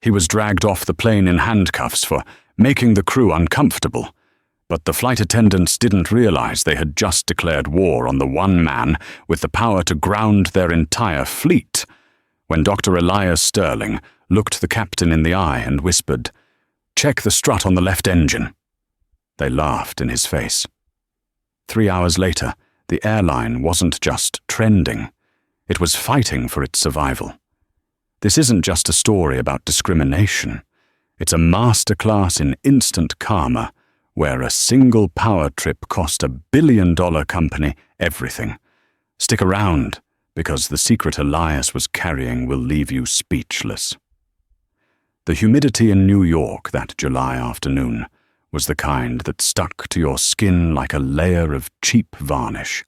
He was dragged off the plane in handcuffs for making the crew uncomfortable, but the flight attendants didn't realize they had just declared war on the one man with the power to ground their entire fleet. When Dr. Elias Sterling looked the captain in the eye and whispered, "Check the strut on the left engine." They laughed in his face. 3 hours later, the airline wasn't just trending. It was fighting for its survival. This isn't just a story about discrimination. It's a masterclass in instant karma, where a single power trip cost $1 billion company everything. Stick around, because the secret Elias was carrying will leave you speechless. The humidity in New York that July afternoon was the kind that stuck to your skin like a layer of cheap varnish.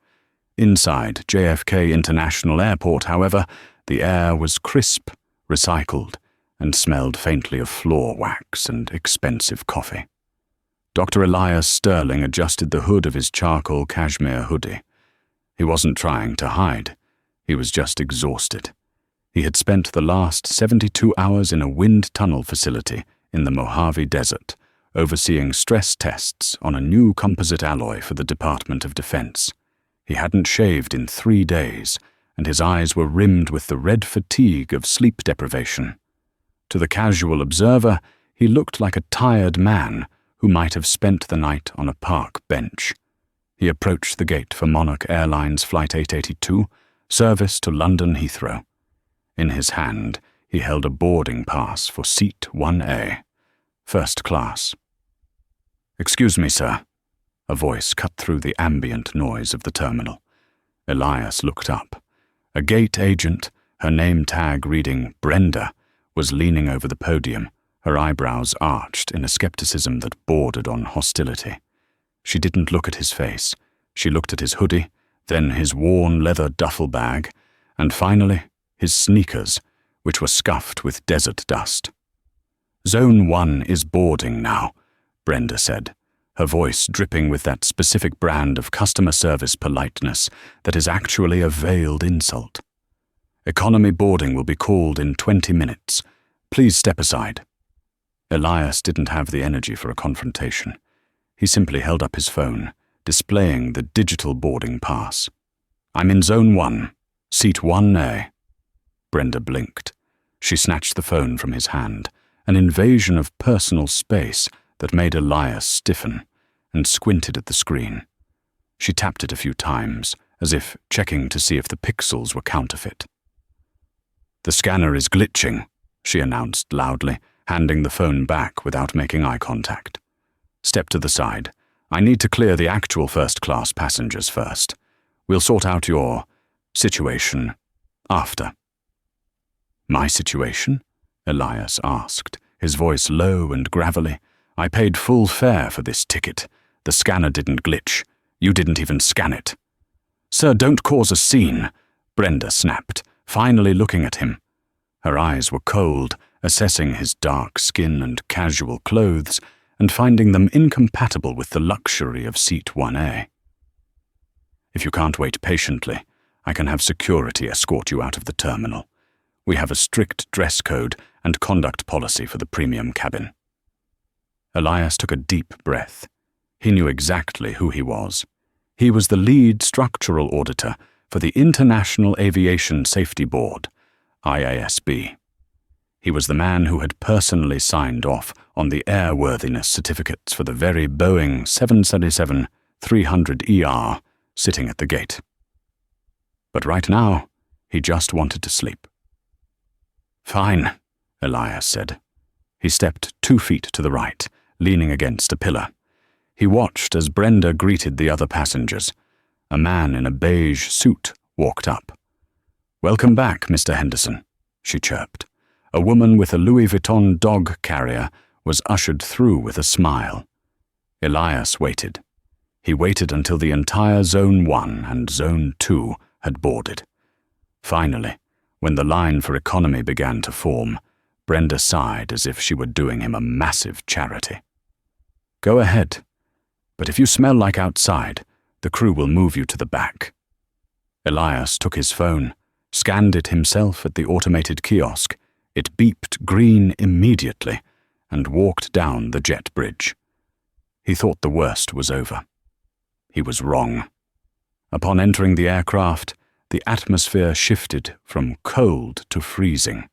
Inside JFK International Airport, however, the air was crisp, recycled, and smelled faintly of floor wax and expensive coffee. Dr. Elias Sterling adjusted the hood of his charcoal cashmere hoodie. He wasn't trying to hide. He was just exhausted. He had spent the last 72 hours in a wind tunnel facility in the Mojave Desert, overseeing stress tests on a new composite alloy for the Department of Defense. He hadn't shaved in 3 days, and his eyes were rimmed with the red fatigue of sleep deprivation. To the casual observer, he looked like a tired man who might have spent the night on a park bench. He approached the gate for Monarch Airlines Flight 882, service to London Heathrow. In his hand, he held a boarding pass for Seat 1A, first class. "Excuse me, sir." A voice cut through the ambient noise of the terminal. Elias looked up. A gate agent, her name tag reading Brenda, was leaning over the podium, her eyebrows arched in a skepticism that bordered on hostility. She didn't look at his face. She looked at his hoodie, then his worn leather duffel bag, and finally his sneakers, which were scuffed with desert dust. "Zone 1 is boarding now," Brenda said, her voice dripping with that specific brand of customer service politeness that is actually a veiled insult. "Economy boarding will be called in 20 minutes. Please step aside." Elias didn't have the energy for a confrontation. He simply held up his phone, displaying the digital boarding pass. "I'm in Zone 1, Seat 1A. Brenda blinked. She snatched the phone from his hand, an invasion of personal space that made Elias stiffen, and squinted at the screen. She tapped it a few times, as if checking to see if the pixels were counterfeit. "The scanner is glitching," she announced loudly, handing the phone back without making eye contact. "Step to the side. I need to clear the actual first-class passengers first. We'll sort out your situation after." "My situation?" Elias asked, his voice low and gravelly. "I paid full fare for this ticket. The scanner didn't glitch. You didn't even scan it." "Sir, don't cause a scene," Brenda snapped, finally looking at him. Her eyes were cold, assessing his dark skin and casual clothes, and finding them incompatible with the luxury of Seat 1A. "If you can't wait patiently, I can have security escort you out of the terminal. We have a strict dress code and conduct policy for the premium cabin." Elias took a deep breath. He knew exactly who he was. He was the lead structural auditor for the International Aviation Safety Board, IASB. He was the man who had personally signed off on the airworthiness certificates for the very Boeing 737-300ER sitting at the gate. But right now, he just wanted to sleep. "Fine," Elias said. He stepped 2 feet to the right, leaning against a pillar. He watched as Brenda greeted the other passengers. A man in a beige suit walked up. "Welcome back, Mr. Henderson," she chirped. A woman with a Louis Vuitton dog carrier was ushered through with a smile. Elias waited. He waited until the entire Zone 1 and Zone 2 had boarded. Finally, when the line for economy began to form, Brenda sighed as if she were doing him a massive charity. "Go ahead, but if you smell like outside, the crew will move you to the back." Elias took his phone, scanned it himself at the automated kiosk, It beeped green immediately and walked down the jet bridge. He thought the worst was over. He was wrong. Upon entering the aircraft, the atmosphere shifted from cold to freezing.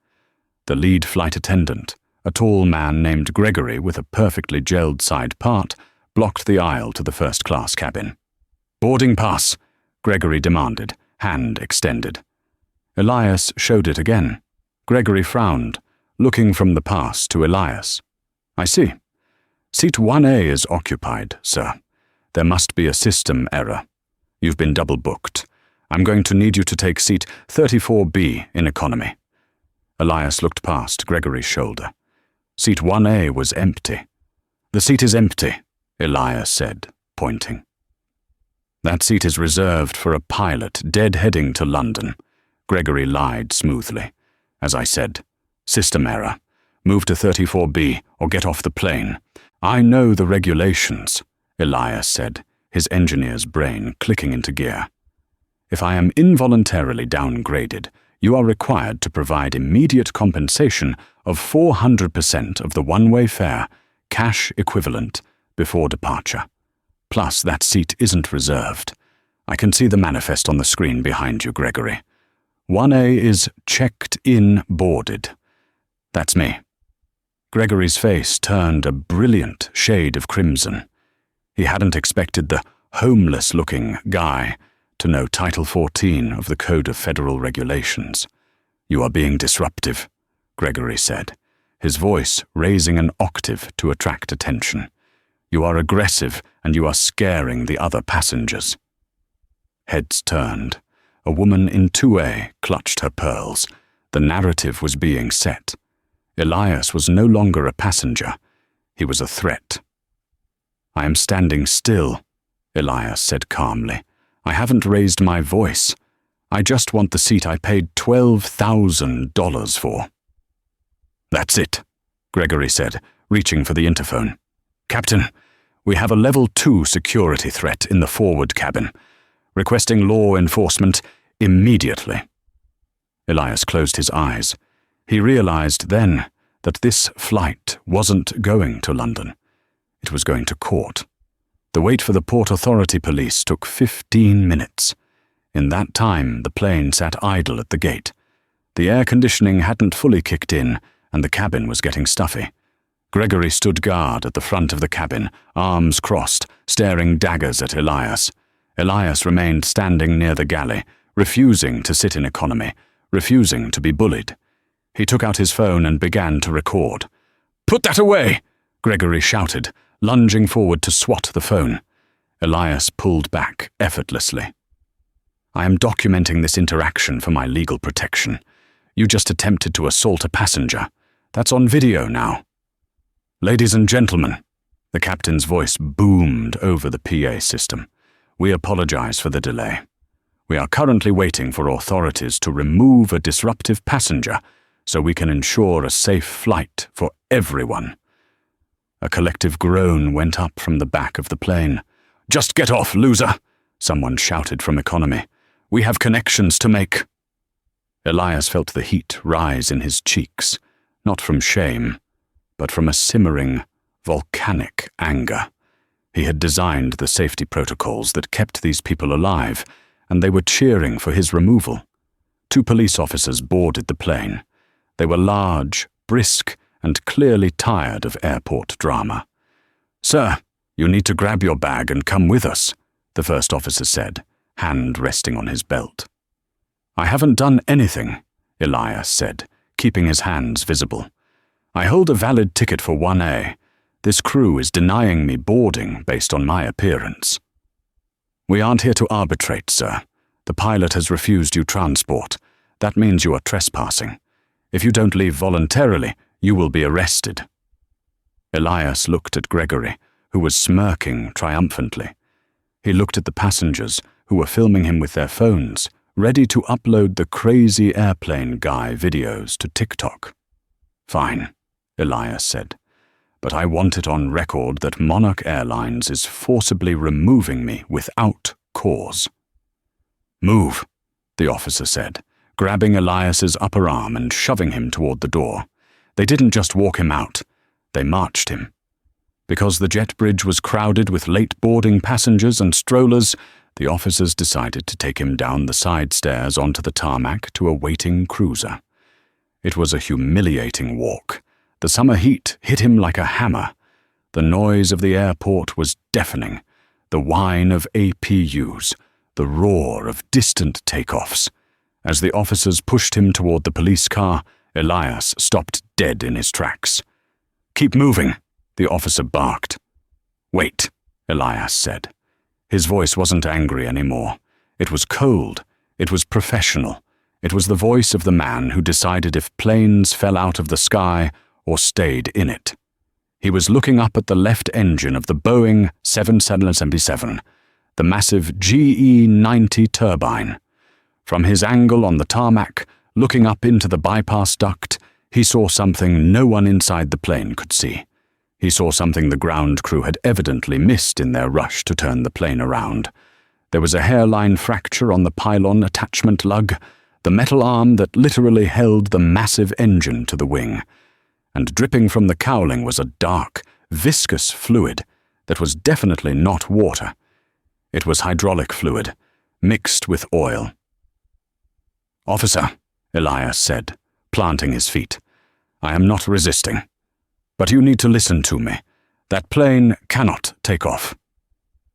The lead flight attendant, a tall man named Gregory with a perfectly gelled side part, blocked the aisle to the first-class cabin. "Boarding pass," Gregory demanded, hand extended. Elias showed it again. Gregory frowned, looking from the pass to Elias. "I see. Seat 1A is occupied, sir. There must be a system error. You've been double-booked. I'm going to need you to take seat 34B in economy." Elias looked past Gregory's shoulder. Seat 1A was empty. "The seat is empty," Elias said, pointing. "That seat is reserved for a pilot dead-heading to London," Gregory lied smoothly. "As I said, system error. Move to 34B or get off the plane." "I know the regulations," Elias said, his engineer's brain clicking into gear. "If I am involuntarily downgraded, you are required to provide immediate compensation of 400% of the one-way fare, cash equivalent, before departure. Plus, that seat isn't reserved. I can see the manifest on the screen behind you, Gregory. 1A is checked in boarded. That's me." Gregory's face turned a brilliant shade of crimson. He hadn't expected the homeless-looking guy to know Title 14 of the Code of Federal Regulations. "You are being disruptive," Gregory said, his voice raising an octave to attract attention. "You are aggressive and you are scaring the other passengers." Heads turned. A woman in 2A clutched her pearls. The narrative was being set. Elias was no longer a passenger. He was a threat. "I am standing still," Elias said calmly. "I haven't raised my voice. I just want the seat I paid $12,000 for." "That's it," Gregory said, reaching for the interphone. "Captain, we have a Level 2 security threat in the forward cabin. Requesting law enforcement immediately." Elias closed his eyes. He realized then that this flight wasn't going to London. It was going to court. The wait for the Port Authority police took 15 minutes. In that time, the plane sat idle at the gate. The air conditioning hadn't fully kicked in, and the cabin was getting stuffy. Gregory stood guard at the front of the cabin, arms crossed, staring daggers at Elias. Elias remained standing near the galley, refusing to sit in economy, refusing to be bullied. He took out his phone and began to record. "Put that away!" Gregory shouted, lunging forward to swat the phone. Elias pulled back effortlessly. "I am documenting this interaction for my legal protection. You just attempted to assault a passenger. That's on video now." "Ladies and gentlemen," the captain's voice boomed over the PA system. "We apologize for the delay. We are currently waiting for authorities to remove a disruptive passenger so we can ensure a safe flight for everyone." A collective groan went up from the back of the plane. "Just get off, loser!" someone shouted from economy. "We have connections to make." Elias felt the heat rise in his cheeks, not from shame, but from a simmering, volcanic anger. He had designed the safety protocols that kept these people alive, and they were cheering for his removal. 2 police officers boarded the plane. They were large, brisk, and clearly tired of airport drama. "Sir, you need to grab your bag and come with us," the first officer said, hand resting on his belt. "I haven't done anything," Elias said, keeping his hands visible. "I hold a valid ticket for 1A. This crew is denying me boarding based on my appearance." "We aren't here to arbitrate, sir. The pilot has refused you transport. That means you are trespassing. If you don't leave voluntarily, you will be arrested." Elias looked at Gregory, who was smirking triumphantly. He looked at the passengers, who were filming him with their phones, ready to upload the crazy airplane guy videos to TikTok. "Fine," Elias said, "but I want it on record that Monarch Airlines is forcibly removing me without cause." "Move," the officer said, grabbing Elias's upper arm and shoving him toward the door. They didn't just walk him out, they marched him. Because the jet bridge was crowded with late boarding passengers and strollers, the officers decided to take him down the side stairs onto the tarmac to a waiting cruiser. It was a humiliating walk. The summer heat hit him like a hammer. The noise of the airport was deafening. The whine of APUs, the roar of distant takeoffs. As the officers pushed him toward the police car, Elias stopped dead in his tracks. "Keep moving," the officer barked. "Wait," Elias said. His voice wasn't angry anymore. It was cold. It was professional. It was the voice of the man who decided if planes fell out of the sky or stayed in it. He was looking up at the left engine of the Boeing 777, the massive GE-90 turbine. From his angle on the tarmac, looking up into the bypass duct, he saw something no one inside the plane could see. He saw something the ground crew had evidently missed in their rush to turn the plane around. There was a hairline fracture on the pylon attachment lug, the metal arm that literally held the massive engine to the wing. And dripping from the cowling was a dark, viscous fluid that was definitely not water. It was hydraulic fluid, mixed with oil. "Officer," Elias said, planting his feet, "I am not resisting. But you need to listen to me. That plane cannot take off."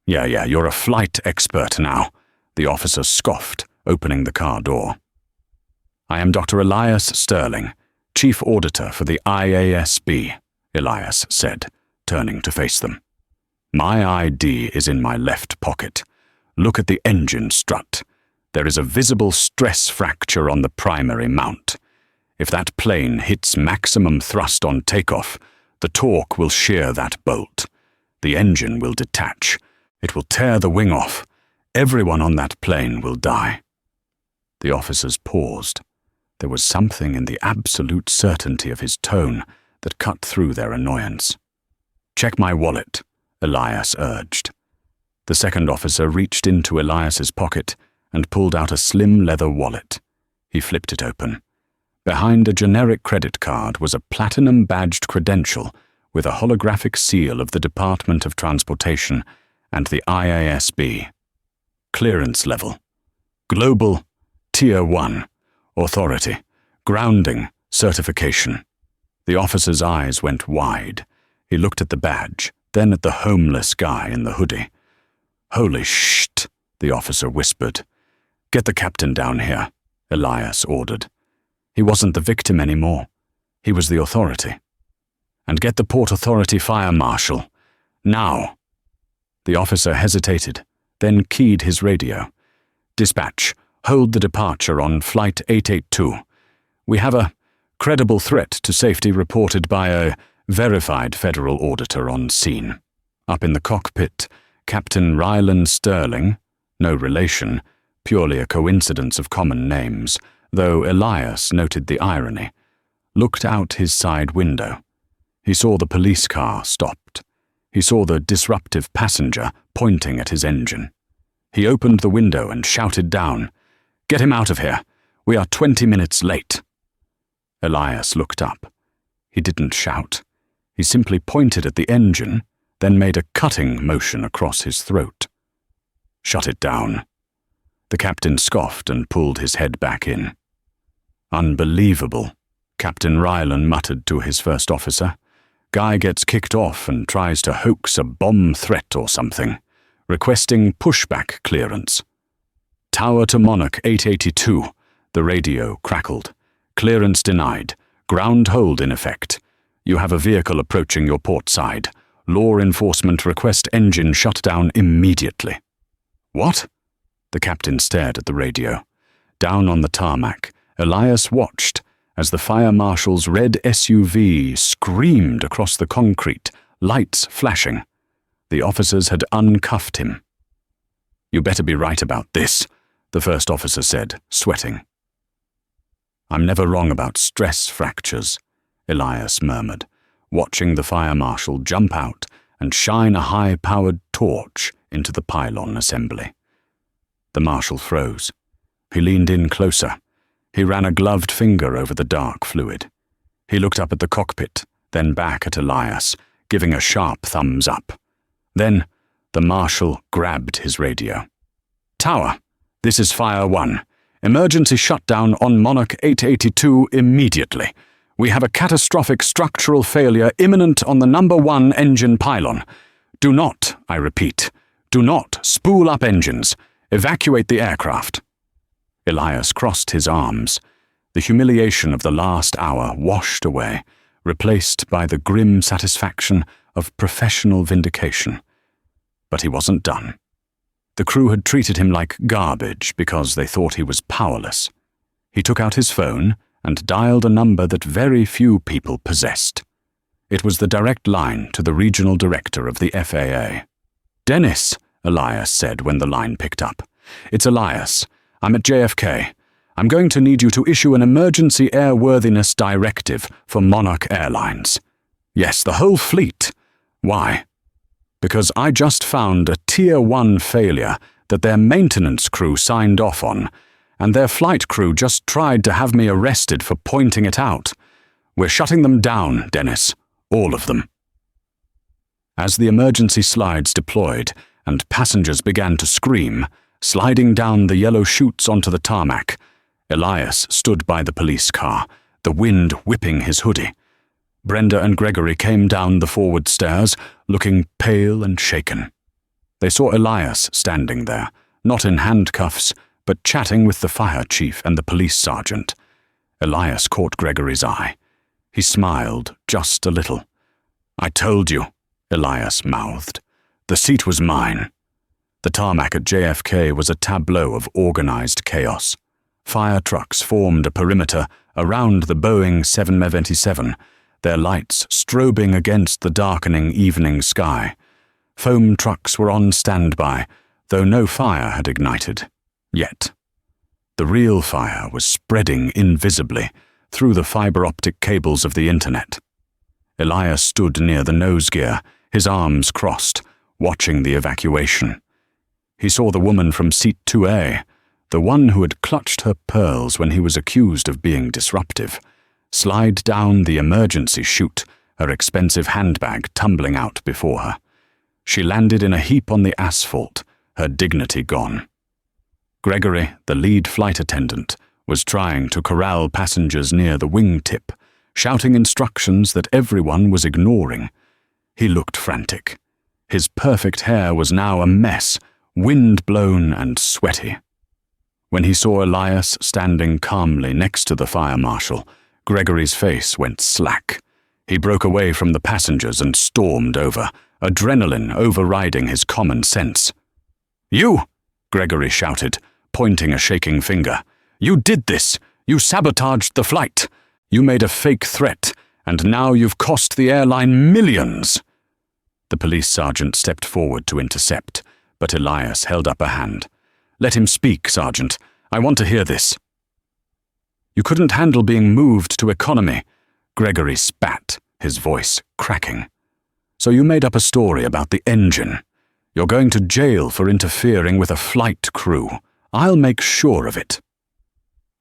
Yeah, you're a flight expert now," the officer scoffed, opening the car door. "I am Dr. Elias Sterling, Chief Auditor for the IASB, Elias said, turning to face them. "My ID is in my left pocket. Look at the engine strut. There is a visible stress fracture on the primary mount. If that plane hits maximum thrust on takeoff, the torque will shear that bolt. The engine will detach. It will tear the wing off. Everyone on that plane will die." The officers paused. There was something in the absolute certainty of his tone that cut through their annoyance. "Check my wallet," Elias urged. The second officer reached into Elias's pocket and pulled out a slim leather wallet. He flipped it open. Behind a generic credit card was a platinum-badged credential with a holographic seal of the Department of Transportation and the IASB. Clearance level. Global, Tier 1. Authority. Grounding. Certification. The officer's eyes went wide. He looked at the badge, then at the homeless guy in the hoodie. "Holy shit," the officer whispered. "Get the captain down here," Elias ordered. He wasn't the victim anymore. He was the authority. "And get the Port Authority fire marshal. Now." The officer hesitated, then keyed his radio. "Dispatch, hold the departure on Flight 882. We have a credible threat to safety reported by a verified federal auditor on scene." Up in the cockpit, Captain Ryland Sterling, no relation, purely a coincidence of common names, though Elias noted the irony, looked out his side window. He saw the police car stopped. He saw the disruptive passenger pointing at his engine. He opened the window and shouted down, "Get him out of here. We are 20 minutes late." Elias looked up. He didn't shout. He simply pointed at the engine, then made a cutting motion across his throat. "Shut it down." The captain scoffed and pulled his head back in. "Unbelievable," Captain Ryland muttered to his first officer. "Guy gets kicked off and tries to hoax a bomb threat or something, requesting pushback clearance." "Tower to Monarch 882, the radio crackled. "Clearance denied. Ground hold in effect. You have a vehicle approaching your port side. Law enforcement request engine shut down immediately." "What?" The captain stared at the radio. Down on the tarmac, Elias watched as the fire marshal's red SUV screamed across the concrete, lights flashing. The officers had uncuffed him. "You better be right about this," the first officer said, sweating. "I'm never wrong about stress fractures," Elias murmured, watching the fire marshal jump out and shine a high-powered torch into the pylon assembly. The marshal froze. He leaned in closer. He ran a gloved finger over the dark fluid. He looked up at the cockpit, then back at Elias, giving a sharp thumbs up. Then, the Marshal grabbed his radio. "Tower, this is Fire 1. Emergency shutdown on Monarch 882 immediately. We have a catastrophic structural failure imminent on the number 1 engine pylon. Do not, I repeat, do not spool up engines. Evacuate the aircraft." Elias crossed his arms. The humiliation of the last hour washed away, replaced by the grim satisfaction of professional vindication. But he wasn't done. The crew had treated him like garbage because they thought he was powerless. He took out his phone and dialed a number that very few people possessed. It was the direct line to the regional director of the FAA. "Dennis," Elias said when the line picked up. "It's Elias. I'm at JFK. I'm going to need you to issue an emergency airworthiness directive for Monarch Airlines." "Yes, the whole fleet." "Why?" "Because I just found a Tier 1 failure that their maintenance crew signed off on, and their flight crew just tried to have me arrested for pointing it out. We're shutting them down, Dennis. All of them." As the emergency slides deployed and passengers began to scream, sliding down the yellow chutes onto the tarmac, Elias stood by the police car, the wind whipping his hoodie. Brenda and Gregory came down the forward stairs, looking pale and shaken. They saw Elias standing there, not in handcuffs, but chatting with the fire chief and the police sergeant. Elias caught Gregory's eye. He smiled just a little. "I told you," Elias mouthed. "The seat was mine." The tarmac at JFK was a tableau of organized chaos. Fire trucks formed a perimeter around the Boeing 777, their lights strobing against the darkening evening sky. Foam trucks were on standby, though no fire had ignited. Yet. The real fire was spreading invisibly through the fiber-optic cables of the internet. Elias stood near the nose gear, his arms crossed, watching the evacuation. He saw the woman from seat 2A, the one who had clutched her pearls when he was accused of being disruptive, slide down the emergency chute, her expensive handbag tumbling out before her. She landed in a heap on the asphalt, her dignity gone. Gregory, the lead flight attendant, was trying to corral passengers near the wingtip, shouting instructions that everyone was ignoring. He looked frantic. His perfect hair was now a mess, wind-blown and sweaty. When he saw Elias standing calmly next to the fire marshal, Gregory's face went slack. He broke away from the passengers and stormed over, adrenaline overriding his common sense. "You!" Gregory shouted, pointing a shaking finger. "You did this! You sabotaged the flight! You made a fake threat, and now you've cost the airline millions!" The police sergeant stepped forward to intercept, but Elias held up a hand. "Let him speak, Sergeant. I want to hear this." "You couldn't handle being moved to economy," Gregory spat, his voice cracking. "So you made up a story about the engine. You're going to jail for interfering with a flight crew. I'll make sure of it."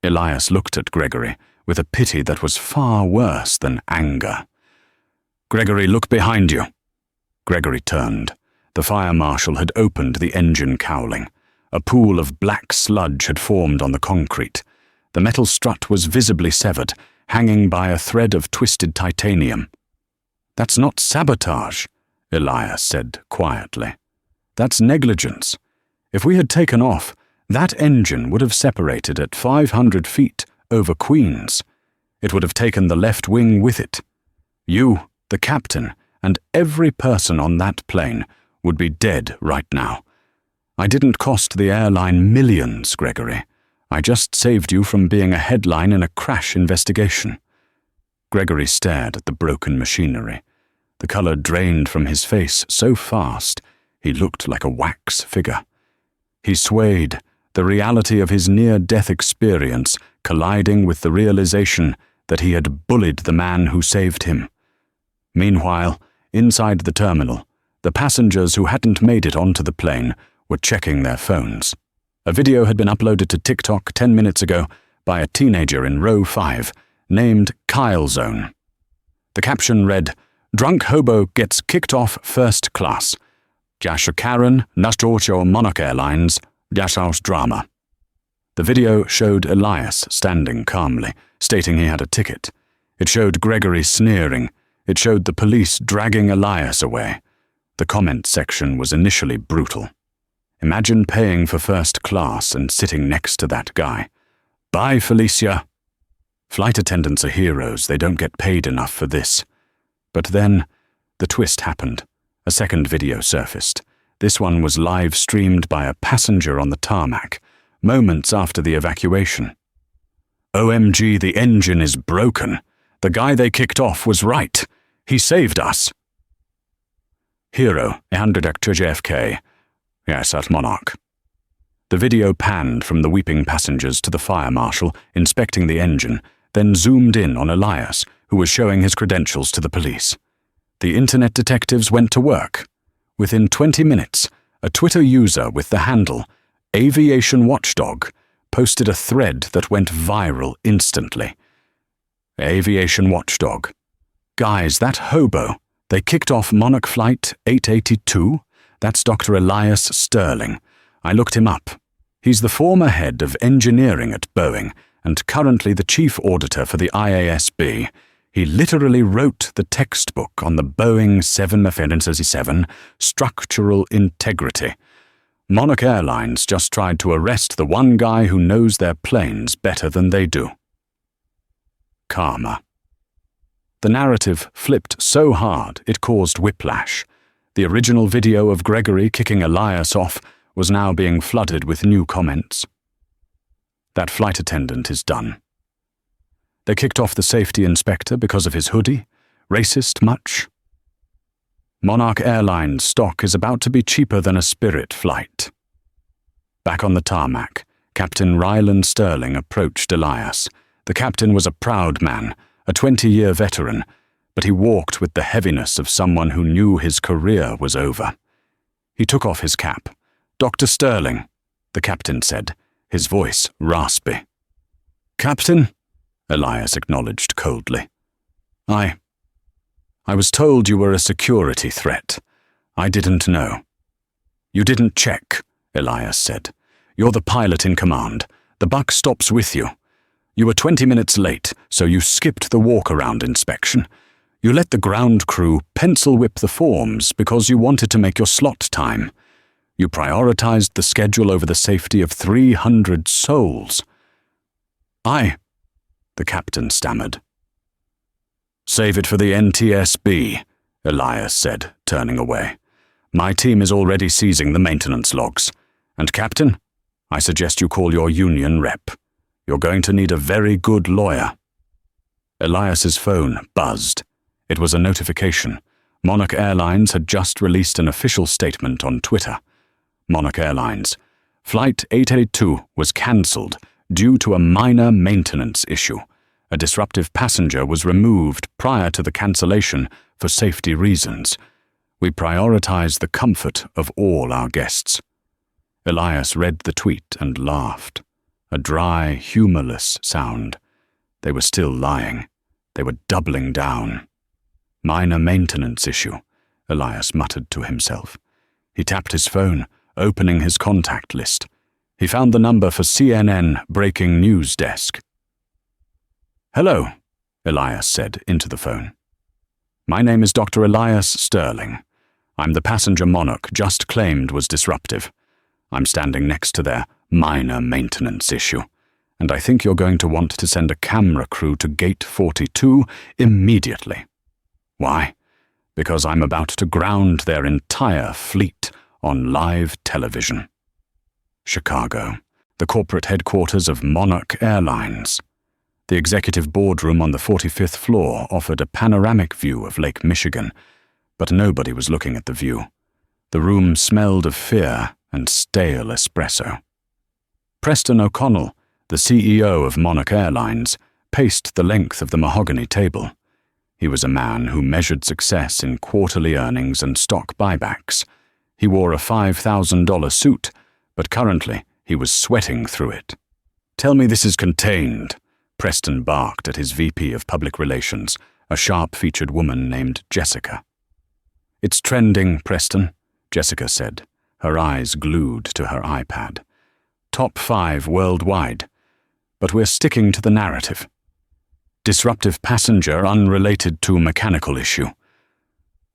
Elias looked at Gregory with a pity that was far worse than anger. "Gregory, look behind you." Gregory turned. The fire marshal had opened the engine cowling. A pool of black sludge had formed on the concrete. The metal strut was visibly severed, hanging by a thread of twisted titanium. "That's not sabotage," Elias said quietly. "That's negligence. If we had taken off, that engine would have separated at 500 feet over Queens. It would have taken the left wing with it. You, the captain, and every person on that plane would be dead right now. I didn't cost the airline millions, Gregory. I just saved you from being a headline in a crash investigation." Gregory stared at the broken machinery. The color drained from his face so fast, he looked like a wax figure. He swayed, the reality of his near-death experience colliding with the realization that he had bullied the man who saved him. Meanwhile, inside the terminal, the passengers who hadn't made it onto the plane were checking their phones. A video had been uploaded to TikTok 10 minutes ago, by a teenager in row 5, named Kyle Zone. The caption read, "Drunk hobo gets kicked off first class. Jascha Karen, Nastocho Monarch Airlines, Jaschaus drama." The video showed Elias standing calmly, stating he had a ticket. It showed Gregory sneering. It showed the police dragging Elias away. The comment section was initially brutal. Imagine paying for first class and sitting next to that guy. "Bye, Felicia." Flight attendants are heroes. They don't get paid enough for this. But then, the twist happened. A second video surfaced. This one was live-streamed by a passenger on the tarmac, moments after the evacuation. "OMG, the engine is broken. The guy they kicked off was right. He saved us." Hero, 100 JFK. Yes, at Monarch. The video panned from the weeping passengers to the fire marshal inspecting the engine, then zoomed in on Elias, who was showing his credentials to the police. The internet detectives went to work. Within 20 minutes, a Twitter user with the handle Aviation Watchdog posted a thread that went viral instantly. Aviation Watchdog. "Guys, that hobo, they kicked off Monarch Flight 882? That's Dr. Elias Sterling. I looked him up. He's the former head of engineering at Boeing and currently the chief auditor for the IASB. He literally wrote the textbook on the Boeing 737 structural integrity. Monarch Airlines just tried to arrest the one guy who knows their planes better than they do." Karma. The narrative flipped so hard it caused whiplash. The original video of Gregory kicking Elias off was now being flooded with new comments. "That flight attendant is done. They kicked off the safety inspector because of his hoodie. Racist much? Monarch Airlines stock is about to be cheaper than a Spirit flight." Back on the tarmac, Captain Ryland Sterling approached Elias. The captain was a proud man, a 20-year veteran, but he walked with the heaviness of someone who knew his career was over. He took off his cap. "Dr. Sterling," the captain said, his voice raspy. "Captain?" Elias acknowledged coldly. I was told you were a security threat. I didn't know." "You didn't check," Elias said. "You're the pilot in command. The buck stops with you. You were 20 minutes late, so you skipped the walk-around inspection. You let the ground crew pencil whip the forms because you wanted to make your slot time. You prioritized the schedule over the safety of 300 souls." The captain stammered. "Save it for the NTSB," Elias said, turning away. "My team is already seizing the maintenance logs. And Captain, I suggest you call your union rep. You're going to need a very good lawyer." Elias's phone buzzed. It was a notification. Monarch Airlines had just released an official statement on Twitter. Monarch Airlines. Flight 882 was cancelled due to a minor maintenance issue. A disruptive passenger was removed prior to the cancellation for safety reasons. We prioritize the comfort of all our guests. Elias read the tweet and laughed. A dry, humorless sound. They were still lying. They were doubling down. "Minor maintenance issue," Elias muttered to himself. He tapped his phone, opening his contact list. He found the number for CNN breaking news desk. "Hello," Elias said into the phone. "My name is Dr. Elias Sterling. I'm the passenger Monarch just claimed was disruptive. I'm standing next to their minor maintenance issue, and I think you're going to want to send a camera crew to Gate 42 immediately. Why? Because I'm about to ground their entire fleet on live television." Chicago, the corporate headquarters of Monarch Airlines. The executive boardroom on the 45th floor offered a panoramic view of Lake Michigan, but nobody was looking at the view. The room smelled of fear and stale espresso. Preston O'Connell, the CEO of Monarch Airlines, paced the length of the mahogany table. He was a man who measured success in quarterly earnings and stock buybacks. He wore a $5,000 suit, but currently he was sweating through it. Tell me this is contained, Preston barked at his VP of Public Relations, a sharp-featured woman named Jessica. It's trending, Preston, Jessica said, her eyes glued to her iPad. Top 5 worldwide. But we're sticking to the narrative. Disruptive passenger unrelated to mechanical issue.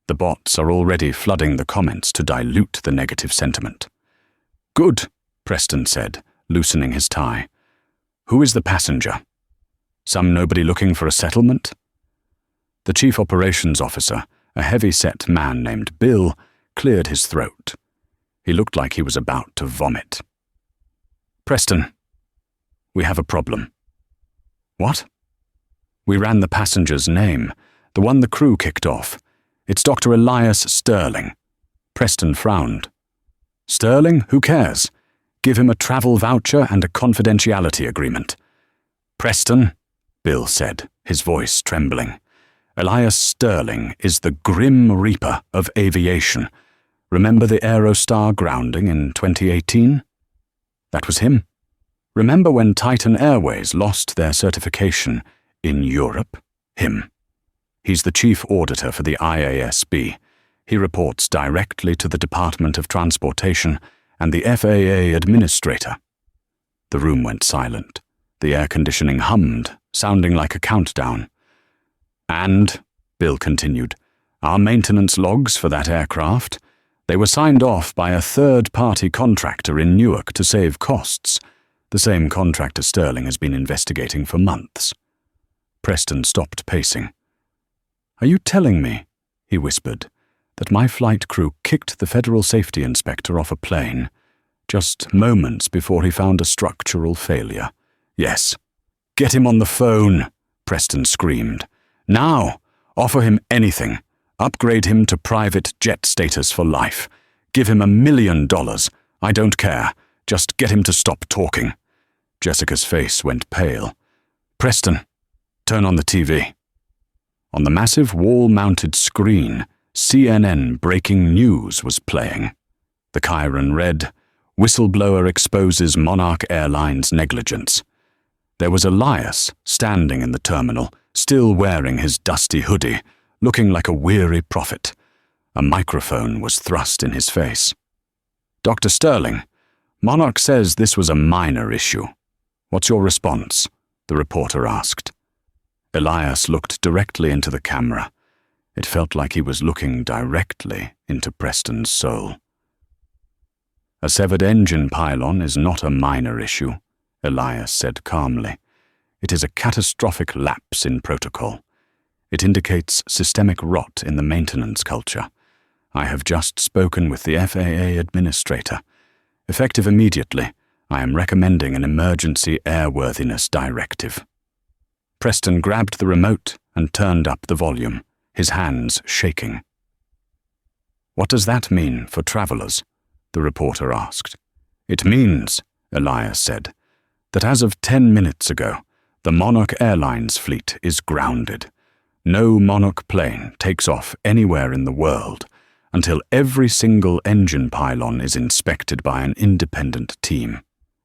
The bots are already flooding the comments to dilute the negative sentiment. Good, Preston said, loosening his tie. Who is the passenger? Some nobody looking for a settlement? The chief operations officer, a heavy-set man named Bill, cleared his throat. He looked like he was about to vomit. Preston, we have a problem. What? We ran the passenger's name, the one the crew kicked off. It's Dr. Elias Sterling. Preston frowned. Sterling? Who cares? Give him a travel voucher and a confidentiality agreement. Preston, Bill said, his voice trembling. Elias Sterling is the Grim Reaper of aviation. Remember the Aerostar grounding in 2018? That was him. Remember when Titan Airways lost their certification in Europe? Him. He's the chief auditor for the IASB. He reports directly to the Department of Transportation and the FAA administrator. The room went silent. The air conditioning hummed, sounding like a countdown. And, Bill continued, our maintenance logs for that aircraft, they were signed off by a third-party contractor in Newark to save costs, the same contractor Sterling has been investigating for months. Preston stopped pacing. Are you telling me, he whispered, that my flight crew kicked the federal safety inspector off a plane just moments before he found a structural failure? Yes. Get him on the phone, Preston screamed. Now! Offer him anything. Upgrade him to private jet status for life. Give him $1 million. I don't care. Just get him to stop talking. Jessica's face went pale. Preston, turn on the TV. On the massive wall-mounted screen, CNN breaking news was playing. The Chiron read, Whistleblower exposes Monarch Airlines negligence. There was Elias standing in the terminal, still wearing his dusty hoodie, looking like a weary prophet. A microphone was thrust in his face. Dr. Sterling, Monarch says this was a minor issue. What's your response? The reporter asked. Elias looked directly into the camera. It felt like he was looking directly into Preston's soul. A severed engine pylon is not a minor issue, Elias said calmly. It is a catastrophic lapse in protocol. It indicates systemic rot in the maintenance culture. I have just spoken with the FAA administrator. Effective immediately, I am recommending an emergency airworthiness directive. Preston grabbed the remote and turned up the volume, his hands shaking. What does that mean for travelers? The reporter asked. It means, Elias said, that as of 10 minutes ago, the Monarch Airlines fleet is grounded. No Monarch plane takes off anywhere in the world until every single engine pylon is inspected by an independent team.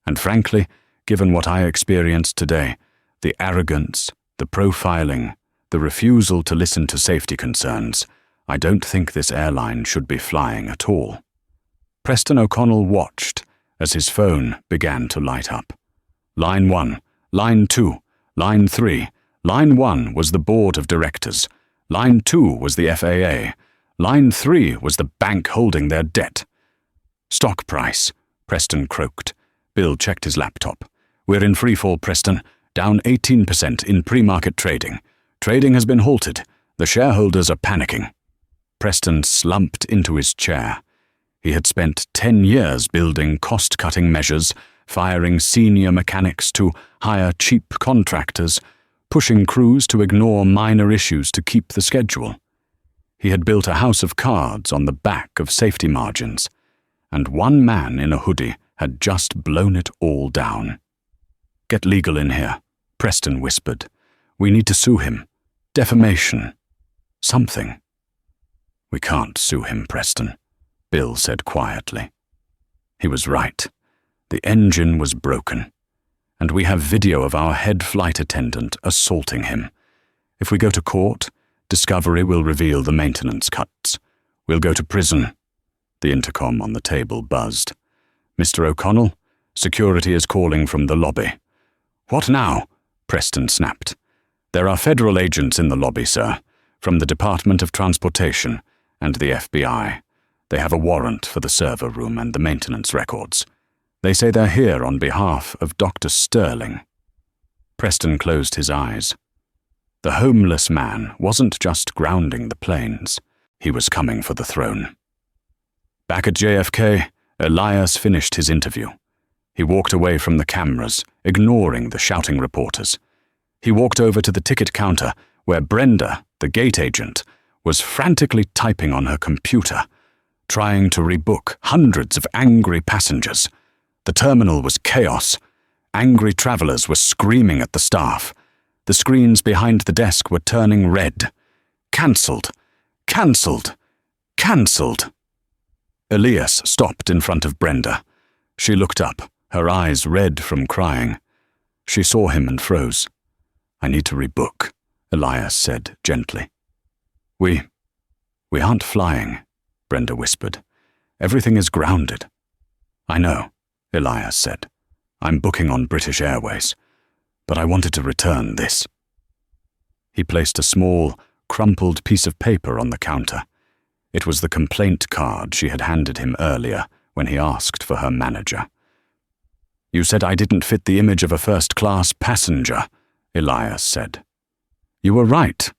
And frankly, given what I experienced today, the arrogance, the profiling, the refusal to listen to safety concerns, I don't think this airline should be flying at all. Preston O'Connell watched as his phone began to light up. Line 1, Line 2, Line 3. Line 1 was the board of directors. Line 2 was the FAA. Line 3 was the bank holding their debt. Stock price, Preston croaked. Bill checked his laptop. We're in freefall, Preston. Down 18% in pre-market trading. Trading has been halted. The shareholders are panicking. Preston slumped into his chair. He had spent 10 years building cost-cutting measures, firing senior mechanics to hire cheap contractors, pushing crews to ignore minor issues to keep the schedule. He had built a house of cards on the back of safety margins, and one man in a hoodie had just blown it all down. Get legal in here, Preston whispered. We need to sue him. Defamation. Something. We can't sue him, Preston, Bill said quietly. He was right. The engine was broken. And we have video of our head flight attendant assaulting him. If we go to court, discovery will reveal the maintenance cuts. We'll go to prison." The intercom on the table buzzed. "Mr. O'Connell, security is calling from the lobby." "What now?" Preston snapped. "There are federal agents in the lobby, sir, from the Department of Transportation and the FBI. They have a warrant for the server room and the maintenance records. They say they're here on behalf of Dr. Sterling." Preston closed his eyes. The homeless man wasn't just grounding the planes. He was coming for the throne. Back at JFK, Elias finished his interview. He walked away from the cameras, ignoring the shouting reporters. He walked over to the ticket counter, where Brenda, the gate agent, was frantically typing on her computer, trying to rebook hundreds of angry passengers. The terminal was chaos. Angry travelers were screaming at the staff. The screens behind the desk were turning red. "Cancelled! Cancelled! Cancelled!" Elias stopped in front of Brenda. She looked up, her eyes red from crying. She saw him and froze. "I need to rebook," Elias said gently. We aren't flying," Brenda whispered. "Everything is grounded." "I know," Elias said. "I'm booking on British Airways, but I wanted to return this." He placed a small, crumpled piece of paper on the counter. It was the complaint card she had handed him earlier when he asked for her manager. "You said I didn't fit the image of a first-class passenger," Elias said. "You were right.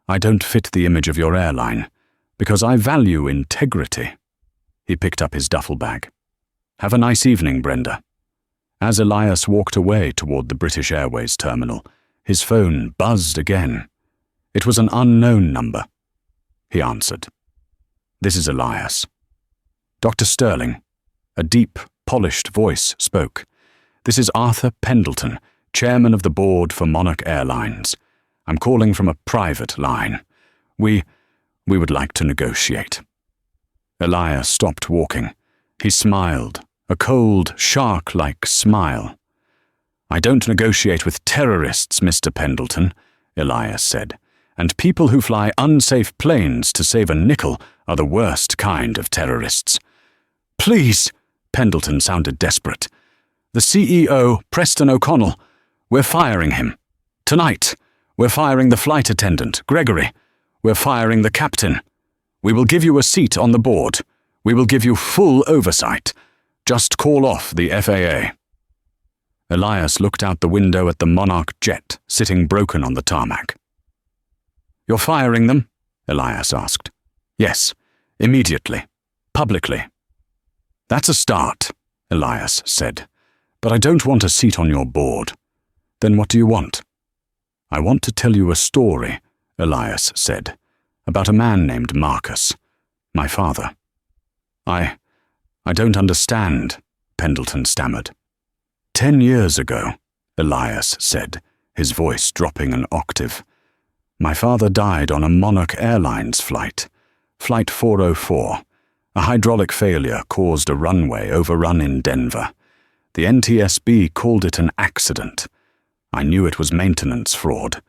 I don't fit the image of your airline, because I value integrity." He picked up his duffel bag. "Have a nice evening, Brenda." As Elias walked away toward the British Airways terminal, his phone buzzed again. It was an unknown number. He answered. "This is Elias." "Dr. Sterling." A deep, polished voice spoke. "This is Arthur Pendleton, chairman of the board for Monarch Airlines. I'm calling from a private line. We would like to negotiate." Elias stopped walking. He smiled, a cold, shark-like smile. "I don't negotiate with terrorists, Mr. Pendleton," Elias said, "and people who fly unsafe planes to save a nickel are the worst kind of terrorists." "Please," Pendleton sounded desperate. "The CEO, Preston O'Connell, we're firing him. Tonight, we're firing the flight attendant, Gregory. We're firing the captain. We will give you a seat on the board. We will give you full oversight. Just call off the FAA." Elias looked out the window at the Monarch jet sitting broken on the tarmac. "You're firing them?" Elias asked. "Yes, immediately. Publicly." "That's a start," Elias said. "But I don't want a seat on your board." "Then what do you want?" "I want to tell you a story," Elias said, "about a man named Marcus, my father." I don't understand," Pendleton stammered. 10 years ago," Elias said, his voice dropping an octave. "My father died on a Monarch Airlines flight, Flight 404. A hydraulic failure caused a runway overrun in Denver. The NTSB called it an accident. I knew it was maintenance fraud.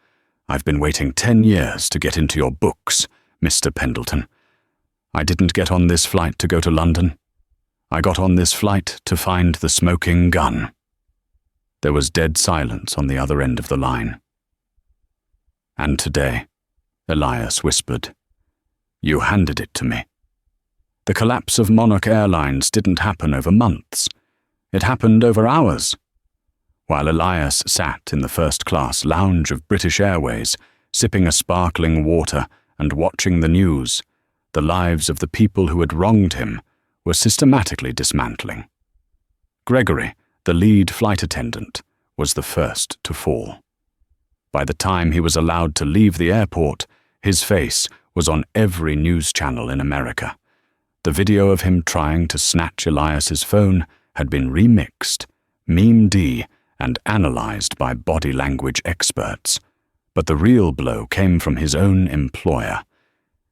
I've been waiting 10 years to get into your books, Mr. Pendleton. I didn't get on this flight to go to London. I got on this flight to find the smoking gun." There was dead silence on the other end of the line. "And today," Elias whispered, "you handed it to me." The collapse of Monarch Airlines didn't happen over months. It happened over hours. While Elias sat in the first-class lounge of British Airways, sipping a sparkling water and watching the news, the lives of the people who had wronged him were systematically dismantling. Gregory, the lead flight attendant, was the first to fall. By the time he was allowed to leave the airport, his face was on every news channel in America. The video of him trying to snatch Elias's phone had been remixed, memed and analyzed by body language experts. But the real blow came from his own employer.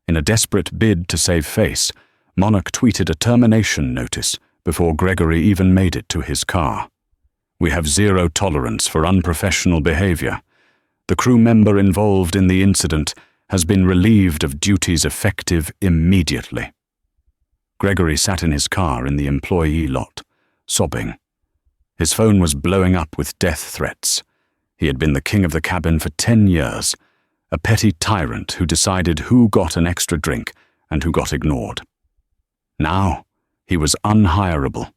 In a desperate bid to save face, Monarch tweeted a termination notice before Gregory even made it to his car. We have zero tolerance for unprofessional behavior. The crew member involved in the incident has been relieved of duties effective immediately." Gregory sat in his car in the employee lot, sobbing. His phone was blowing up with death threats. He had been the king of the cabin for 10 years, a petty tyrant who decided who got an extra drink and who got ignored. Now, he was unhireable.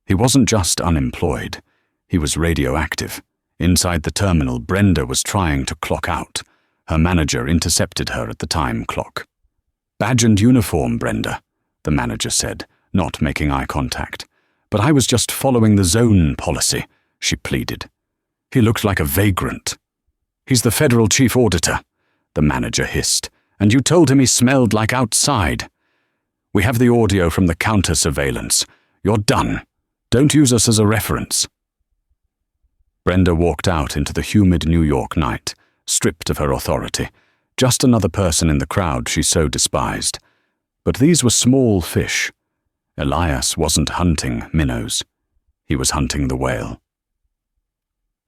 He wasn't just unemployed, he was radioactive. Inside the terminal, Brenda was trying to clock out. Her manager intercepted her at the time clock. "Badge and uniform, Brenda," the manager said, not making eye contact. "But I was just following the zone policy," she pleaded. "He looked like a vagrant." "He's the federal chief auditor," the manager hissed, "and you told him he smelled like outside. We have the audio from the counter surveillance. You're done. Don't use us as a reference." Brenda walked out into the humid New York night, stripped of her authority, just another person in the crowd she so despised. But these were small fish. Elias wasn't hunting minnows. He was hunting the whale.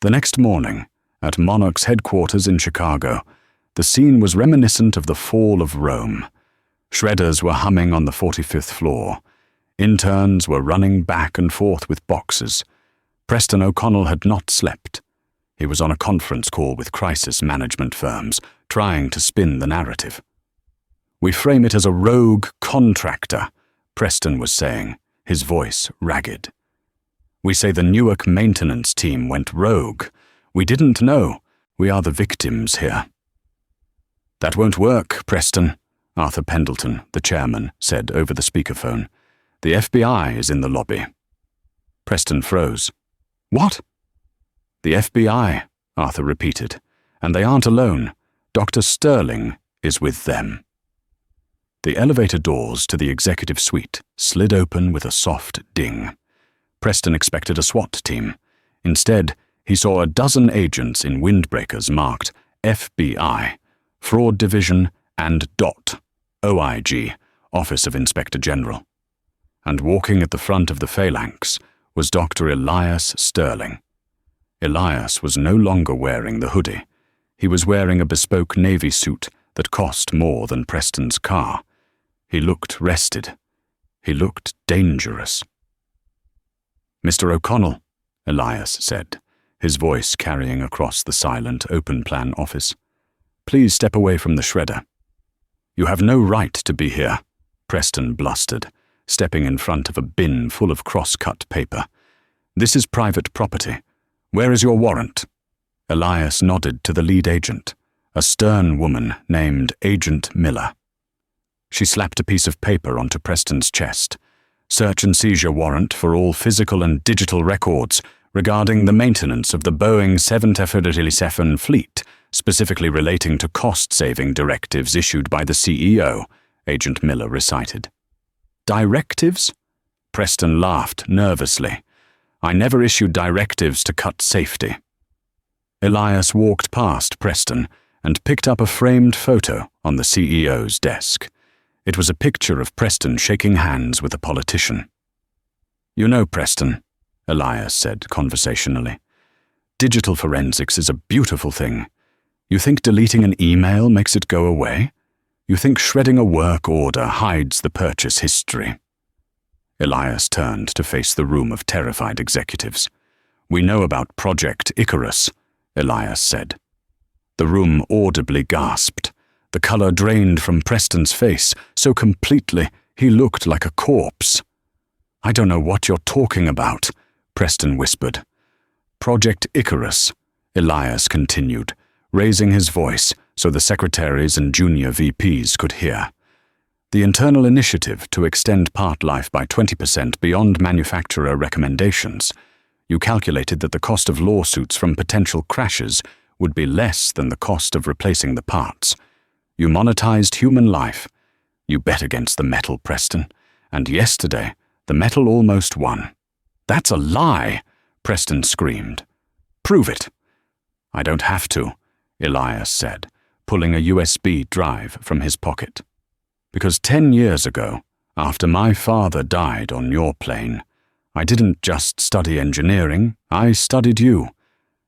The next morning, at Monarch's headquarters in Chicago, the scene was reminiscent of the fall of Rome. Shredders were humming on the 45th floor. Interns were running back and forth with boxes. Preston O'Connell had not slept. He was on a conference call with crisis management firms, trying to spin the narrative. "We frame it as a rogue contractor," Preston was saying, his voice ragged. "We say the Newark maintenance team went rogue. We didn't know. We are the victims here." "That won't work, Preston," Arthur Pendleton, the chairman, said over the speakerphone. "The FBI is in the lobby." Preston froze. "What?" "The FBI," Arthur repeated, "and they aren't alone. Dr. Sterling is with them." The elevator doors to the executive suite slid open with a soft ding. Preston expected a SWAT team. Instead, he saw a dozen agents in windbreakers marked FBI, Fraud Division, and DOT, OIG, Office of Inspector General. And walking at the front of the phalanx was Dr. Elias Sterling. Elias was no longer wearing the hoodie. He was wearing a bespoke navy suit that cost more than Preston's car. He looked rested. He looked dangerous. "Mr. O'Connell," Elias said, his voice carrying across the silent, open-plan office, "please step away from the shredder." "You have no right to be here," Preston blustered, stepping in front of a bin full of cross-cut paper. "This is private property. Where is your warrant?" Elias nodded to the lead agent, a stern woman named Agent Miller. She slapped a piece of paper onto Preston's chest. "Search and seizure warrant for all physical and digital records regarding the maintenance of the Boeing 737 fleet, specifically relating to cost-saving directives issued by the CEO," Agent Miller recited. "Directives?" Preston laughed nervously. "I never issued directives to cut safety." Elias walked past Preston and picked up a framed photo on the CEO's desk. It was a picture of Preston shaking hands with a politician. "You know, Preston," Elias said conversationally, "digital forensics is a beautiful thing. You think deleting an email makes it go away? You think shredding a work order hides the purchase history?" Elias turned to face the room of terrified executives. "We know about Project Icarus," Elias said. The room audibly gasped. The color drained from Preston's face so completely he looked like a corpse. "I don't know what you're talking about," Preston whispered. "Project Icarus," Elias continued, raising his voice so the secretaries and junior VPs could hear. "The internal initiative to extend part life by 20% beyond manufacturer recommendations. You calculated that the cost of lawsuits from potential crashes would be less than the cost of replacing the parts. You monetized human life. You bet against the metal, Preston. And yesterday, the metal almost won." "That's a lie," Preston screamed. "Prove it." "I don't have to," Elias said, pulling a USB drive from his pocket. "Because 10 years ago, after my father died on your plane, I didn't just study engineering, I studied you.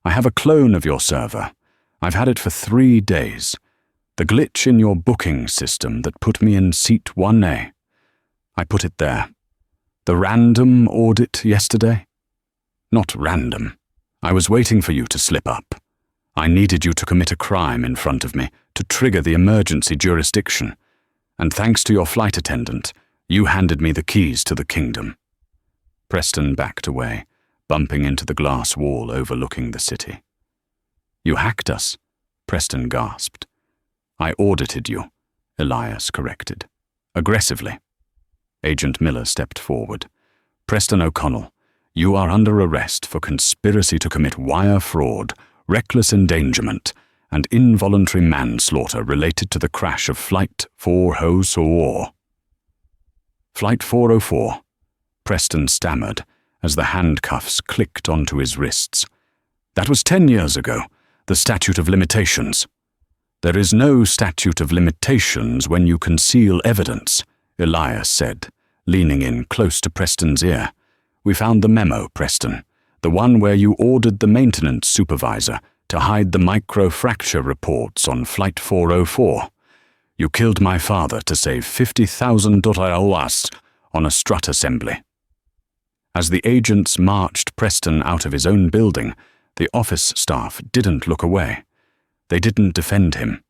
I have a clone of your server. I've had it for 3 days. The glitch in your booking system that put me in seat 1A. I put it there. The random audit yesterday? Not random. I was waiting for you to slip up. I needed you to commit a crime in front of me to trigger the emergency jurisdiction. And thanks to your flight attendant, you handed me the keys to the kingdom. Preston backed away, bumping into the glass wall overlooking the city. You hacked us, Preston gasped. I audited you, Elias corrected. Aggressively. Agent Miller stepped forward. Preston O'Connell, you are under arrest for conspiracy to commit wire fraud, reckless endangerment, and involuntary manslaughter related to the crash of Flight 404. Flight 404, Preston stammered as the handcuffs clicked onto his wrists. That was 10 years ago, the statute of limitations. There is no statute of limitations when you conceal evidence, Elias said, leaning in close to Preston's ear. We found the memo, Preston, the one where you ordered the maintenance supervisor to hide the microfracture reports on Flight 404. You killed my father to save $50,000 on a strut assembly. As the agents marched Preston out of his own building, the office staff didn't look away. They didn't defend him.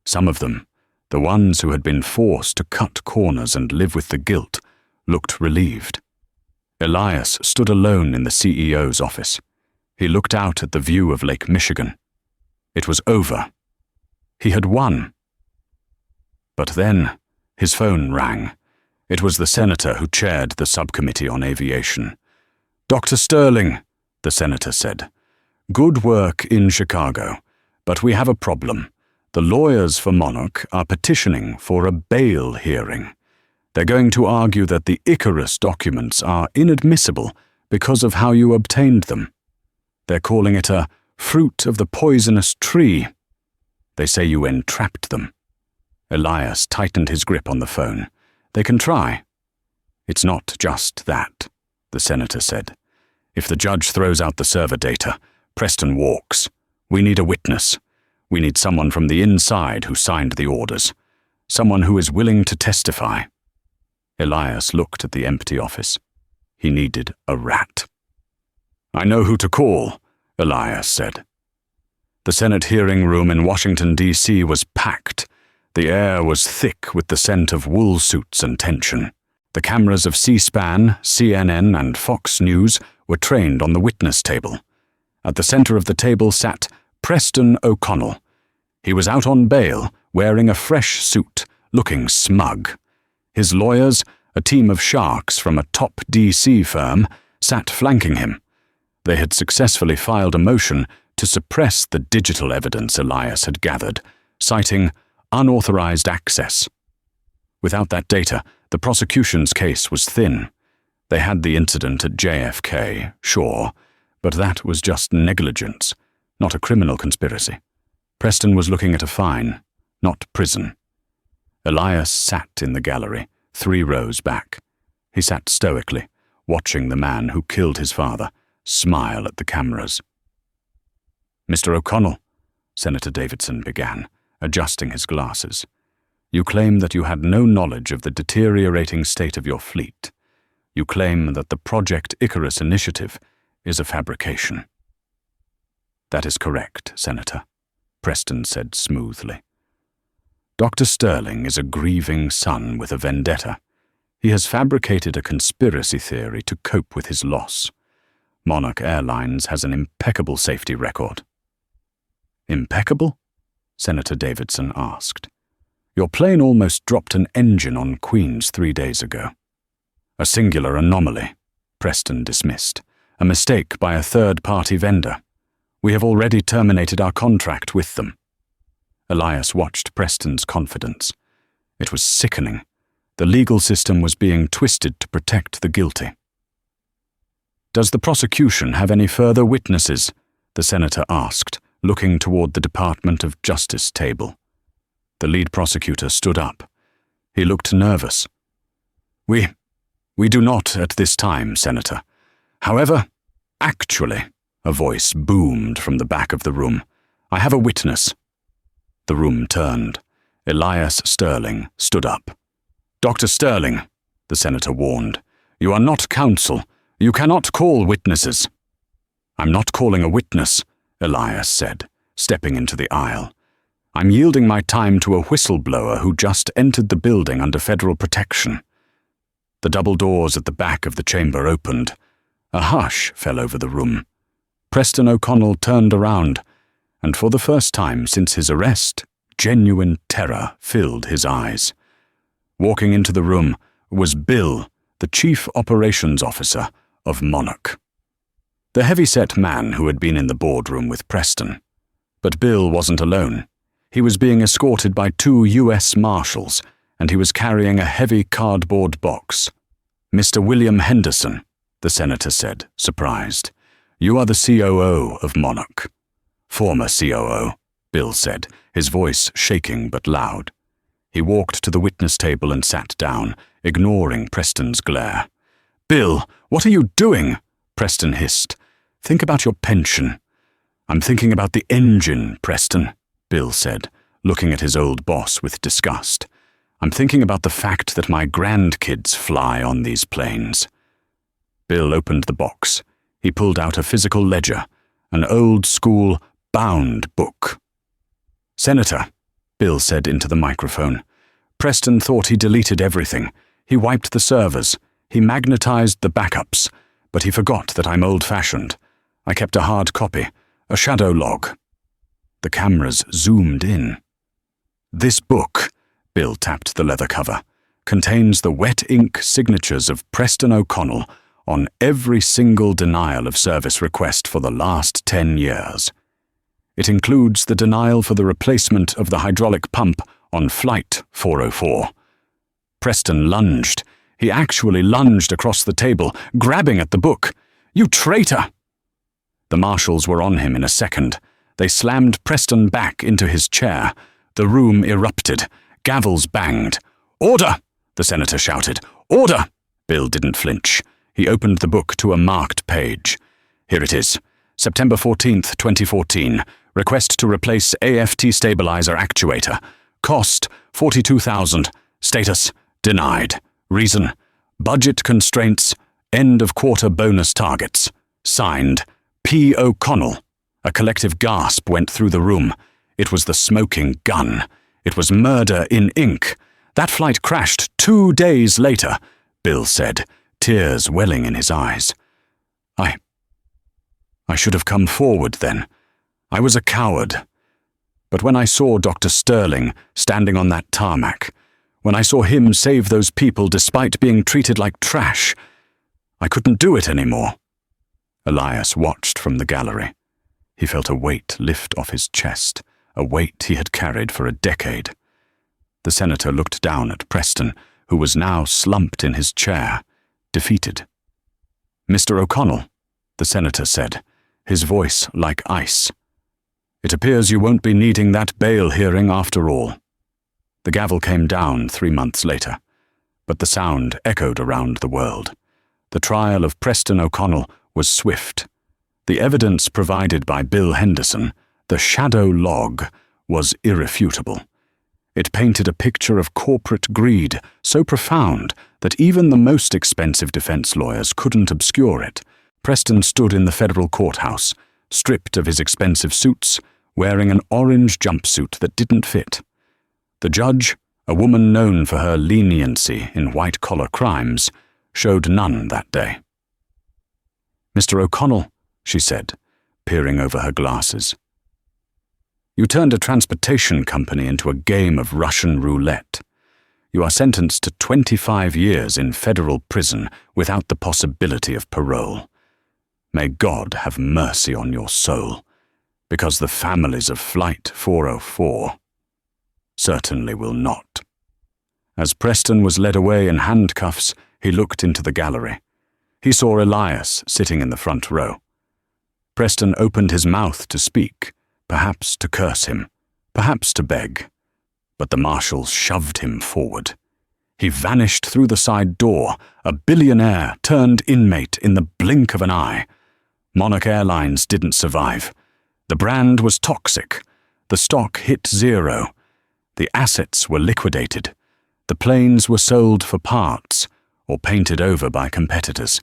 Some of them, the ones who had been forced to cut corners and live with the guilt, looked relieved. Elias stood alone in the CEO's office. He looked out at the view of Lake Michigan. It was over. He had won. But then, his phone rang. It was the senator who chaired the subcommittee on aviation. Dr. Sterling, the senator said, good work in Chicago, but we have a problem. The lawyers for Monarch are petitioning for a bail hearing. They're going to argue that the Icarus documents are inadmissible because of how you obtained them. They're calling it a fruit of the poisonous tree. They say you entrapped them. Elias tightened his grip on the phone. They can try. It's not just that, the senator said. If the judge throws out the server data, Preston walks. We need a witness. We need someone from the inside who signed the orders. Someone who is willing to testify. Elias looked at the empty office. He needed a rat. I know who to call, Elias said. The Senate hearing room in Washington, D.C. was packed. The air was thick with the scent of wool suits and tension. The cameras of C-SPAN, CNN, and Fox News were trained on the witness table. At the center of the table sat Preston O'Connell. He was out on bail, wearing a fresh suit, looking smug. His lawyers, a team of sharks from a top D.C. firm, sat flanking him. They had successfully filed a motion to suppress the digital evidence Elias had gathered, citing unauthorized access. Without that data, the prosecution's case was thin. They had the incident at JFK, sure, but that was just negligence, not a criminal conspiracy. Preston was looking at a fine, not prison. Elias sat in the gallery, 3 rows back. He sat stoically, watching the man who killed his father smile at the cameras. Mr. O'Connell, Senator Davidson began, adjusting his glasses. You claim that you had no knowledge of the deteriorating state of your fleet. You claim that the Project Icarus initiative is a fabrication. That is correct, Senator, Preston said smoothly. Dr. Sterling is a grieving son with a vendetta. He has fabricated a conspiracy theory to cope with his loss. Monarch Airlines has an impeccable safety record. Impeccable? Senator Davidson asked. Your plane almost dropped an engine on Queens 3 days ago. A singular anomaly, Preston dismissed. A mistake by a third-party vendor. We have already terminated our contract with them. Elias watched Preston's confidence. It was sickening. The legal system was being twisted to protect the guilty. Does the prosecution have any further witnesses? The senator asked, looking toward the Department of Justice table. The lead prosecutor stood up. He looked nervous. We do not at this time, Senator. However, actually, a voice boomed from the back of the room. I have a witness. The room turned. Elias Sterling stood up. Dr. Sterling, the senator warned, you are not counsel. You cannot call witnesses. I'm not calling a witness, Elias said, stepping into the aisle. I'm yielding my time to a whistleblower who just entered the building under federal protection. The double doors at the back of the chamber opened. A hush fell over the room. Preston O'Connell turned around, and for the first time since his arrest, genuine terror filled his eyes. Walking into the room was Bill, the Chief Operations Officer of Monarch. The heavy-set man who had been in the boardroom with Preston. But Bill wasn't alone. He was being escorted by 2 U.S. Marshals, and he was carrying a heavy cardboard box. Mr. William Henderson, the senator said, surprised. You are the COO of Monarch. Former COO, Bill said, his voice shaking but loud. He walked to the witness table and sat down, ignoring Preston's glare. Bill, what are you doing? Preston hissed. Think about your pension. I'm thinking about the engine, Preston, Bill said, looking at his old boss with disgust. I'm thinking about the fact that my grandkids fly on these planes. Bill opened the box. He pulled out a physical ledger, an old-school, bound book. Senator, Bill said into the microphone. Preston thought he deleted everything. He wiped the servers. He magnetized the backups. But he forgot that I'm old-fashioned. I kept a hard copy, a shadow log. The cameras zoomed in. This book, Bill tapped the leather cover, contains the wet ink signatures of Preston O'Connell on every single denial of service request for the last 10 years. It includes the denial for the replacement of the hydraulic pump on Flight 404. Preston lunged. He actually lunged across the table, grabbing at the book. You traitor! The marshals were on him in a second. They slammed Preston back into his chair. The room erupted. Gavels banged. Order! The senator shouted. Order! Bill didn't flinch. He opened the book to a marked page. Here it is. September 14th, 2014. Request to replace AFT stabilizer actuator. Cost, $42,000. Status, denied. Reason, budget constraints, end of quarter bonus targets. Signed, P. O'Connell. A collective gasp went through the room. It was the smoking gun. It was murder in ink. That flight crashed 2 days later, Bill said, tears welling in his eyes. I should have come forward then. I was a coward. But when I saw Dr. Sterling standing on that tarmac, when I saw him save those people despite being treated like trash, I couldn't do it anymore. Elias watched from the gallery. He felt a weight lift off his chest, a weight he had carried for a decade. The senator looked down at Preston, who was now slumped in his chair, defeated. Mr. O'Connell, the senator said, his voice like ice. It appears you won't be needing that bail hearing after all. The gavel came down 3 months later, but the sound echoed around the world. The trial of Preston O'Connell was swift. The evidence provided by Bill Henderson, the shadow log, was irrefutable. It painted a picture of corporate greed so profound that even the most expensive defense lawyers couldn't obscure it. Preston stood in the federal courthouse, stripped of his expensive suits, wearing an orange jumpsuit that didn't fit. The judge, a woman known for her leniency in white-collar crimes, showed none that day. Mr. O'Connell, she said, peering over her glasses. You turned a transportation company into a game of Russian roulette. You are sentenced to 25 years in federal prison without the possibility of parole. May God have mercy on your soul, because the families of Flight 404 certainly will not. As Preston was led away in handcuffs, he looked into the gallery. He saw Elias sitting in the front row. Preston opened his mouth to speak, perhaps to curse him, perhaps to beg, but the marshals shoved him forward. He vanished through the side door, a billionaire turned inmate in the blink of an eye. Monarch Airlines didn't survive. The brand was toxic. The stock hit zero. The assets were liquidated. The planes were sold for parts or painted over by competitors.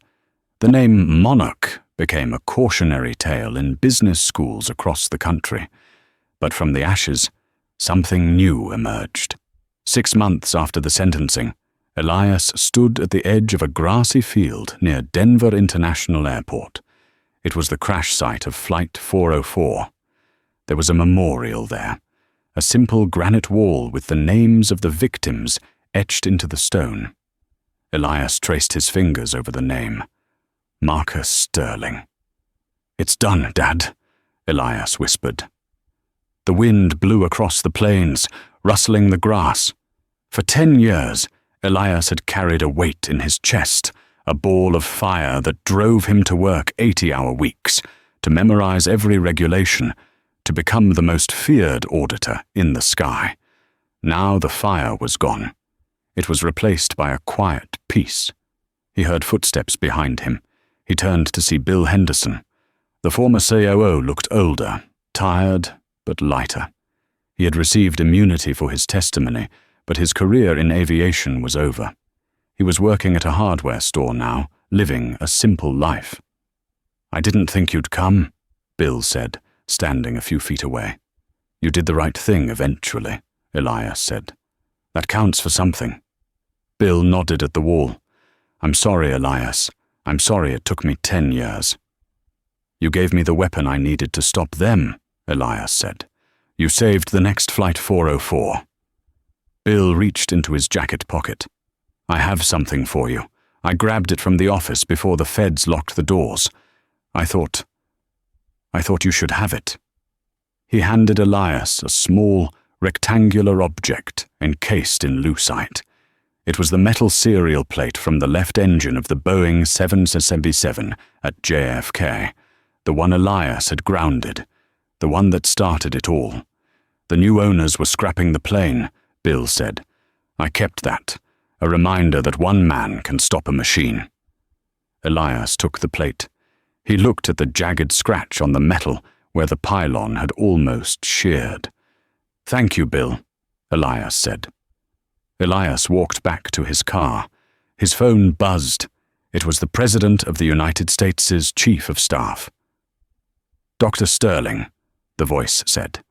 The name Monarch became a cautionary tale in business schools across the country. But from the ashes, something new emerged. 6 months after the sentencing, Elias stood at the edge of a grassy field near Denver International Airport. It was the crash site of Flight 404. There was a memorial there, a simple granite wall with the names of the victims etched into the stone. Elias traced his fingers over the name. Marcus Sterling. "It's done, Dad," Elias whispered. The wind blew across the plains, rustling the grass. For 10 years, Elias had carried a weight in his chest, a ball of fire that drove him to work 80-hour weeks, to memorize every regulation, to become the most feared auditor in the sky. Now the fire was gone. It was replaced by a quiet peace. He heard footsteps behind him. He turned to see Bill Henderson. The former COO looked older, tired, but lighter. He had received immunity for his testimony, but his career in aviation was over. He was working at a hardware store now, living a simple life. "I didn't think you'd come," Bill said, standing a few feet away. "You did the right thing eventually," Elias said. "That counts for something." Bill nodded at the wall. "I'm sorry, Elias. I'm sorry it took me 10 years. "You gave me the weapon I needed to stop them," Elias said. "You saved the next Flight 404. Bill reached into his jacket pocket. "I have something for you. I grabbed it from the office before the feds locked the doors. I thought you should have it." He handed Elias a small, rectangular object encased in lucite. It was the metal serial plate from the left engine of the Boeing 777 at JFK, the one Elias had grounded, the one that started it all. "The new owners were scrapping the plane," Bill said. "I kept that, a reminder that one man can stop a machine." Elias took the plate. He looked at the jagged scratch on the metal where the pylon had almost sheared. "Thank you, Bill," Elias said. Elias walked back to his car. His phone buzzed. It was the President of the United States' Chief of Staff. "Dr. Sterling," the voice said,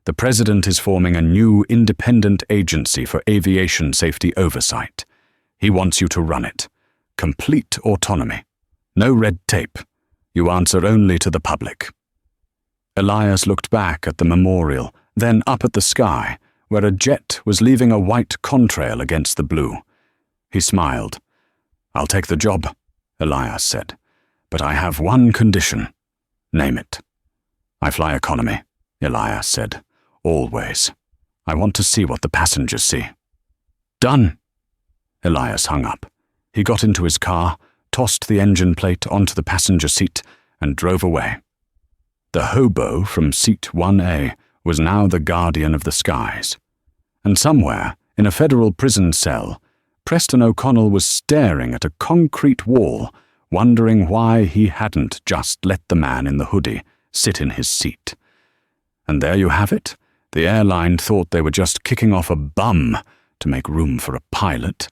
"the President is forming a new independent agency for aviation safety oversight. He wants you to run it. Complete autonomy. No red tape. You answer only to the public." Elias looked back at the memorial, then up at the sky, where a jet was leaving a white contrail against the blue. He smiled. "I'll take the job," Elias said, "but I have one condition." "Name it." "I fly economy," Elias said. "Always. I want to see what the passengers see." "Done." Elias hung up. He got into his car, tossed the engine plate onto the passenger seat, and drove away. The hobo from seat 1A was now the guardian of the skies. And somewhere, in a federal prison cell, Preston O'Connell was staring at a concrete wall, wondering why he hadn't just let the man in the hoodie sit in his seat. And there you have it. The airline thought they were just kicking off a bum to make room for a pilot,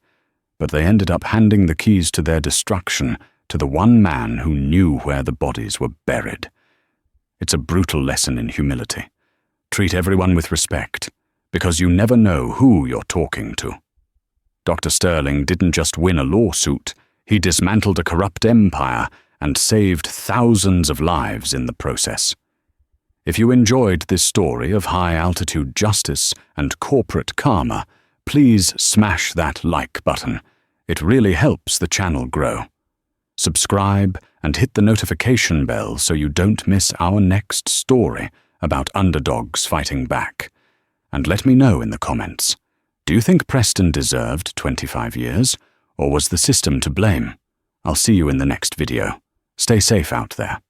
but they ended up handing the keys to their destruction to the one man who knew where the bodies were buried. It's a brutal lesson in humility. Treat everyone with respect, because you never know who you're talking to. Dr. Sterling didn't just win a lawsuit, he dismantled a corrupt empire and saved thousands of lives in the process. If you enjoyed this story of high-altitude justice and corporate karma, please smash that like button. It really helps the channel grow. Subscribe and hit the notification bell so you don't miss our next story about underdogs fighting back. And let me know in the comments, do you think Preston deserved 25 years, or was the system to blame? I'll see you in the next video. Stay safe out there.